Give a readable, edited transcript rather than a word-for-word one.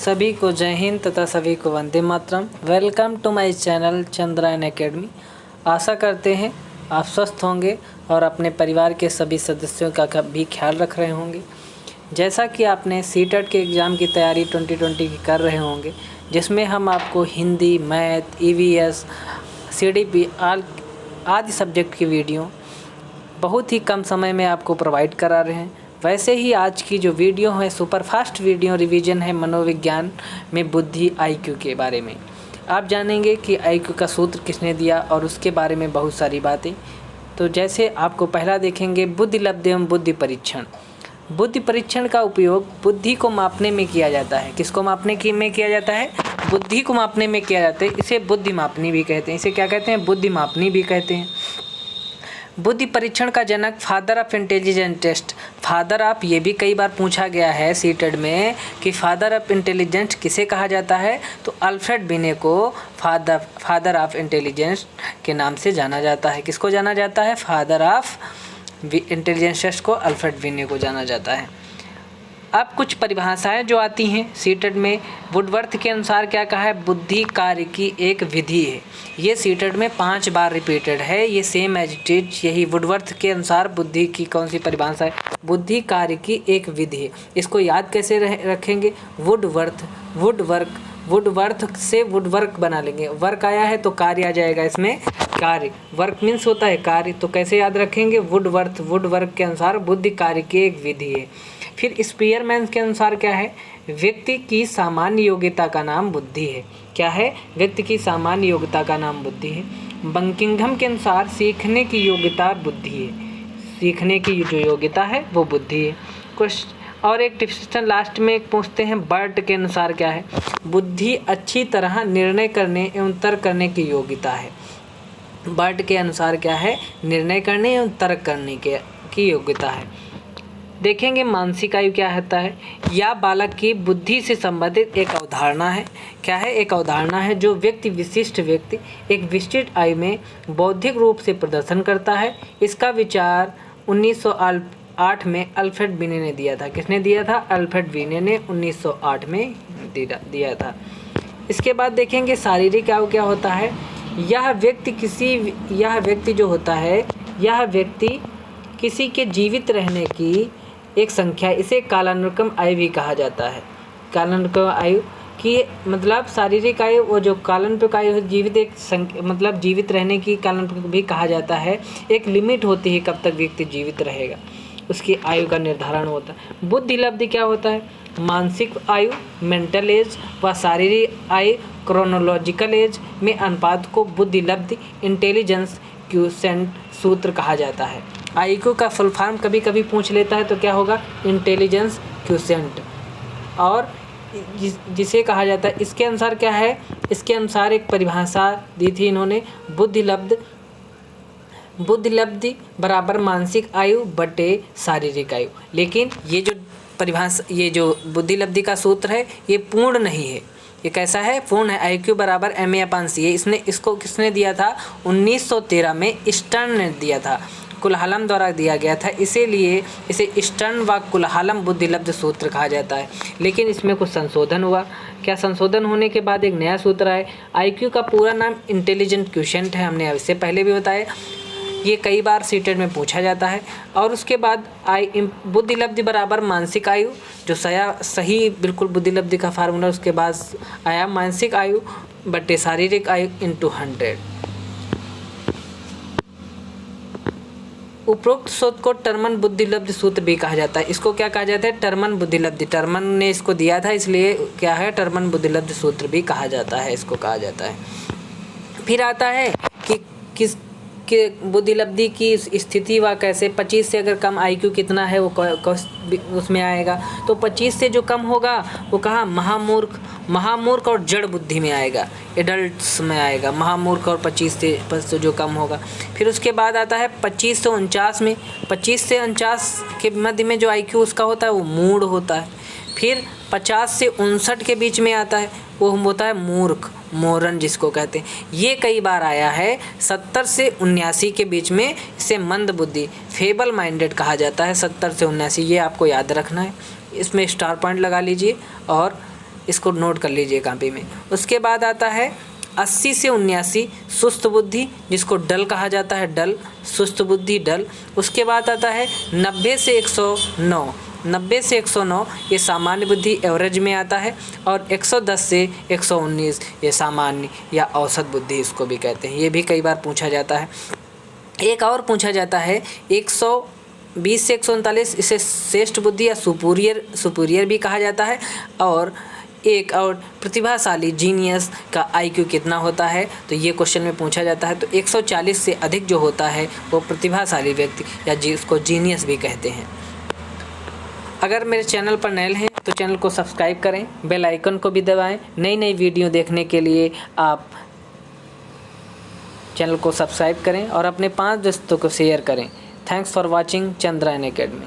सभी को जय हिंद तथा सभी को वंदे मातरम। Welcome to my channel Chandrayan academy. आशा करते हैं आप स्वस्थ होंगे और अपने परिवार के सभी सदस्यों का भी ख्याल रख रहे होंगे। जैसा कि आपने सीटेट के एग्ज़ाम की तैयारी 2020 की कर रहे होंगे, जिसमें हम आपको हिंदी, मैथ, ईवीएस, सीडीपी आदि सब्जेक्ट की वीडियो बहुत ही कम समय में आपको प्रोवाइड करा रहे हैं। वैसे ही आज की जो वीडियो है सुपरफास्ट वीडियो रिवीजन है मनोविज्ञान में बुद्धि आईक्यू के बारे में। आप जानेंगे कि आईक्यू का सूत्र किसने दिया और उसके बारे में बहुत सारी बातें। तो जैसे आपको पहला देखेंगे बुद्धिलब्धि एवं बुद्धि परीक्षण। बुद्धि परीक्षण का उपयोग बुद्धि को मापने में किया जाता है। किसको मापने में किया जाता है? बुद्धि को मापने में किया जाता है। इसे बुद्धि मापनी भी कहते हैं। इसे क्या कहते हैं? बुद्धि मापनी भी कहते हैं। बुद्धि परीक्षण का जनक father of intelligence test. Father of ये भी कई बार पूछा गया है सीटेट में कि फादर ऑफ इंटेलिजेंस किसे कहा जाता है? तो अल्फ्रेड बिने को फादर ऑफ इंटेलिजेंस के नाम से जाना जाता है। किसको जाना जाता है? फादर ऑफ इंटेलिजेंस टेस्ट को अल्फ्रेड बिने को जाना जाता है। अब कुछ परिभाषाएं जो आती हैं सीटेट में, वुडवर्थ के अनुसार क्या कहा है? बुद्धि कार्य की एक विधि है। ये सीटेट में 5 बार रिपीटेड है। ये सेम एज इट इज यही वुडवर्थ के अनुसार बुद्धि की कौन सी परिभाषा है? बुद्धि कार्य की एक विधि है। इसको याद कैसे रखेंगे? वुडवर्थ से वुडवर्क बना लेंगे। वर्क आया है तो कार्य आ जाएगा इसमें। कार्य, वर्क मीन्स होता है कार्य, तो कैसे याद रखेंगे? वुडवर्क के अनुसार बुद्धि कार्य की एक विधि है। फिर स्पीयरमैन के अनुसार क्या है? व्यक्ति की सामान्य योग्यता का नाम बुद्धि है। क्या है? व्यक्ति की सामान्य योग्यता का नाम बुद्धि है। बंकिंघम के अनुसार सीखने की योग्यता बुद्धि है। सीखने की जो योग्यता है वो बुद्धि है। कुछ और एक क्वेश्चन लास्ट में एक पूछते हैं, बर्ट के अनुसार क्या है? बुद्धि अच्छी तरह निर्णय करने एवं तर्क करने की योग्यता है। बर्ट के अनुसार क्या है? निर्णय करने एवं तर्क करने की योग्यता है। देखेंगे मानसिक आयु क्या होता है? या बालक की बुद्धि से संबंधित एक अवधारणा है। क्या है? एक अवधारणा है जो विशिष्ट व्यक्ति एक विशिष्ट आयु में बौद्धिक रूप से प्रदर्शन करता है। इसका विचार 1908 में अल्फ्रेड बिने ने दिया था। किसने दिया था? अल्फ्रेड बिने ने 1908 में दिया था। इसके बाद देखेंगे शारीरिक आयु क्या होता है? यह व्यक्ति किसी के जीवित रहने की एक संख्या, इसे कालानुक्रम आयु भी कहा जाता है। कालानुक्रम आयु की मतलब शारीरिक आयु, वो जो कालानुक्रम आयु जीवित रहने की कालानुक्रम भी कहा जाता है। एक लिमिट होती है कब तक व्यक्ति जीवित रहेगा, उसकी आयु का निर्धारण होता है। बुद्धिलब्धि क्या होता है? मानसिक आयु, मेंटल एज व शारीरिक आयु क्रोनोलॉजिकल एज में अनुपात को बुद्धिलब्धि इंटेलिजेंस क्वोशिएंट सूत्र कहा जाता है। आईक्यू का फुल फॉर्म कभी कभी पूछ लेता है तो क्या होगा? इंटेलिजेंस क्वोशिएंट, और जिसे कहा जाता है इसके अनुसार क्या है? इसके अनुसार एक परिभाषा दी थी इन्होंने, बुद्धिलब्धि बराबर मानसिक आयु बटे शारीरिक आयु। लेकिन ये जो बुद्धिलब्धि का सूत्र है ये पूर्ण नहीं है। ये कैसा है? पूर्ण है। आईक्यू बराबर MA/CA। इसको किसने दिया था? 1913 में स्टर्न ने दिया था, कुलहालम द्वारा दिया गया था। इसीलिए इसे स्टर्न व कुलहालम बुद्धिलब्धि सूत्र कहा जाता है। लेकिन इसमें कुछ संशोधन हुआ। क्या संशोधन होने के बाद एक नया सूत्र है? आईक्यू का पूरा नाम इंटेलिजेंट क्वोशिएंट है। हमने इससे पहले भी बताया, ये कई बार सीटेट में पूछा जाता है। और उसके बाद बुद्धिलब्धि बराबर मानसिक आयु, जो सही बिल्कुल बुद्धिलब्धि का फार्मूला, उसके बाद आया मानसिक आयु बटे शारीरिक आयु × 100। उपरोक्त सूत्र को टर्मन बुद्धिलब्धि सूत्र भी कहा जाता है। इसको क्या कहा जाता है? टर्मन बुद्धिलब्धि। टर्मन ने इसको दिया था, इसलिए क्या है? टर्मन बुद्धिलब्धि सूत्र भी कहा जाता है, इसको कहा जाता है। फिर आता है कि बुद्धिलब्धि की स्थिति व कैसे 25 से अगर कम आईक्यू कितना है वो उसमें आएगा। तो 25 से जो कम होगा वो कहाँ? महामूर्ख और जड़ बुद्धि में आएगा, एडल्ट्स में आएगा महामूर्ख, और 25 से जो कम होगा। फिर उसके बाद आता है 25 से 49 में। 25 से 49 के मध्य में जो आईक्यू उसका होता है वो मूढ़ होता है। फिर 50 से 59 के बीच में आता है, वो होता है मूर्ख, मोरन जिसको कहते हैं। ये कई बार आया है। 70 से 79 के बीच में इसे मंद बुद्धि, फेबल माइंडेड कहा जाता है। 70 से 79 ये आपको याद रखना है, इसमें स्टार पॉइंट लगा लीजिए। और इसको नोट कर लीजिए कॉपी में। उसके बाद आता है 80 से 79 सुस्त बुद्धि, जिसको डल कहा जाता है, डल, सुस्त बुद्धि, डल। उसके बाद आता है 90 से 109, 90 से 109 ये सामान्य बुद्धि, एवरेज में आता है। और 110 से 119 ये सामान्य या औसत बुद्धि इसको भी कहते हैं। ये भी कई बार पूछा जाता है। एक और पूछा जाता है 120 से 139, इसे श्रेष्ठ बुद्धि या सुपीरियर भी कहा जाता है। और एक और प्रतिभाशाली जीनियस का आईक्यू कितना होता है, तो ये क्वेश्चन में पूछा जाता है। तो 140 से अधिक जो होता है वो प्रतिभाशाली व्यक्ति या जिसको जीनियस भी कहते हैं। अगर मेरे चैनल पर नए हैं तो चैनल को सब्सक्राइब करें, बेल आइकन को भी दबाएं। नई नई वीडियो देखने के लिए आप चैनल को सब्सक्राइब करें और अपने 5 दोस्तों को शेयर करें। Thanks for watching Chandrayaan academy.